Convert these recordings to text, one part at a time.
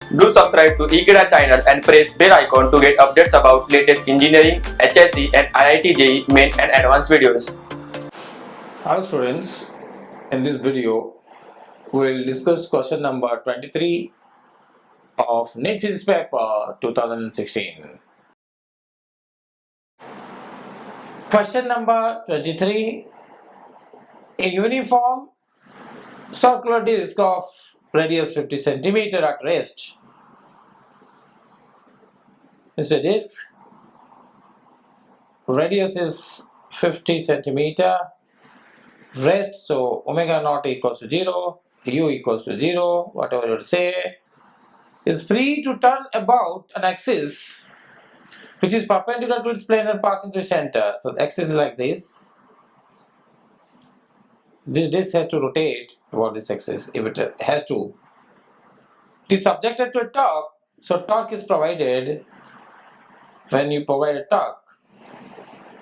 Do subscribe to Ekeeda channel and press bell icon to get updates about latest engineering, HSC and IIT JEE main and advanced videos. Hello students, in this video we will discuss question number 23 of NEET Physics paper 2016. Question number 23. A uniform circular disc of radius 50 cm at rest is a disc. Radius is 50 cm. Rest, so omega naught equals to 0, u equals to 0, whatever you say, is free to turn about an axis which is perpendicular to its plane and passing through center. So the axis is like this. This disc has to rotate about this axis if it has to. It is subjected to a torque, so torque is provided. When you provide a torque,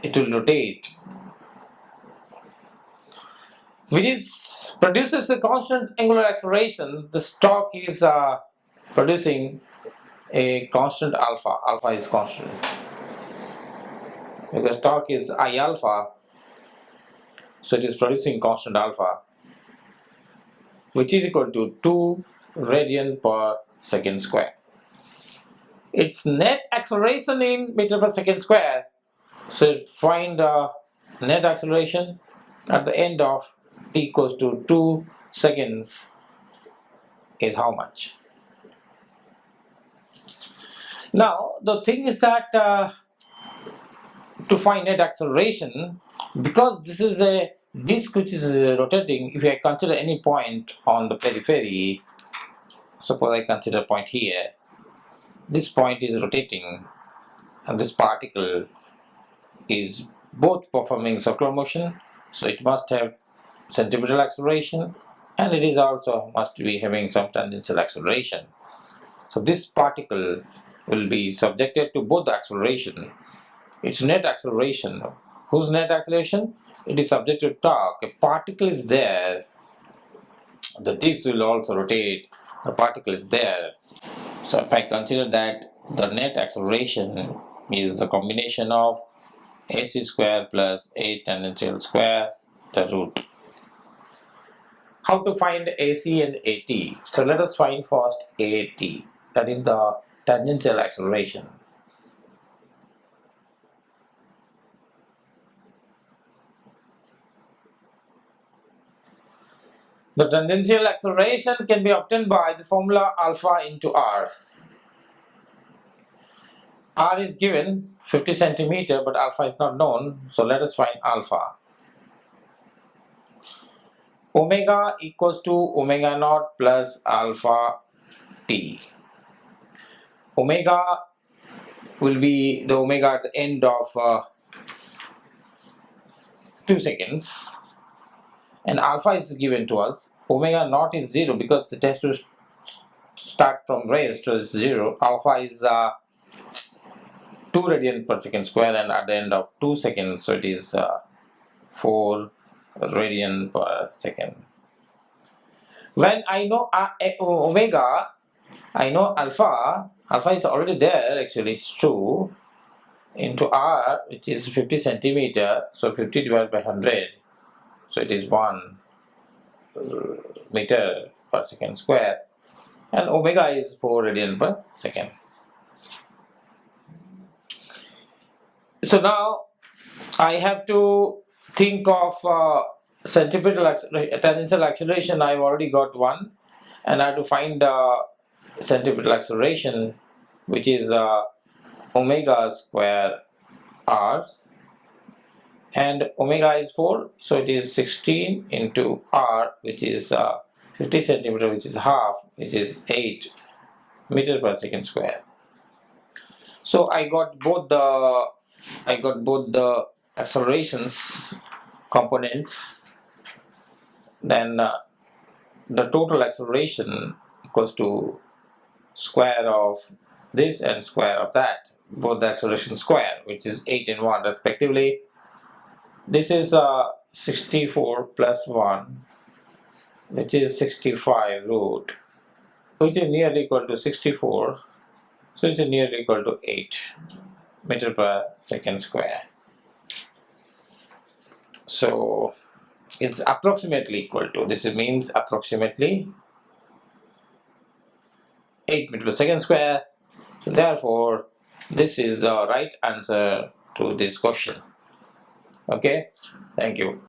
it will rotate, which produces a constant angular acceleration. The torque is producing a constant alpha. Alpha is constant because torque is I alpha, so it is producing constant alpha, which is equal to 2 radian per second square. Its net acceleration in meter per second square. So find the net acceleration at the end of t equals to 2 seconds is how much? Now the thing is that to find net acceleration, because this is a disk which is rotating, if I consider any point on the periphery, suppose I consider a point here, this point is rotating and this particle is both performing circular motion, so it must have centripetal acceleration and it is also must be having some tangential acceleration. So this particle will be subjected to both the acceleration. Its net acceleration. Whose net acceleration? It is subject to torque. A particle is there. The disk will also rotate. The particle is there. So if I consider that the net acceleration is the combination of AC square plus 8 tangential square, the root. How to find AC and AT? So let us find first AT. That is the tangential acceleration. The tangential acceleration can be obtained by the formula alpha into r. R is given 50 centimeter, but alpha is not known, so let us find alpha. Omega equals to omega naught plus alpha t. Omega will be the omega at the end of 2 seconds, and alpha is given to us. Omega naught is 0 because it has to start from rest to 0. Alpha is 2 radian per second square, and at the end of 2 seconds, so it is 4 radian per second. When I know omega, I know alpha. Alpha is already there, actually it's true, into r, which is 50 centimeter, so 50 divided by 100, so it is 1 meter per second square, and omega is 4 radian per second. So now I have to think of centripetal tangential acceleration. I've already got one, and I have to find centripetal acceleration, which is omega square r, and omega is 4, so it is 16 into r, which is 50 centimeter, which is half, which is 8 meter per second square. So I got both the accelerations components. Then the total acceleration equals to square of this and square of that, both the acceleration square, which is 8 and 1 respectively. This is 64 plus 1, which is 65 root which is nearly equal to 64, so it's nearly equal to 8 meter per second square. So it's approximately equal to, this means approximately 8 meter per second square. So therefore this is the right answer to this question. Okay, thank you.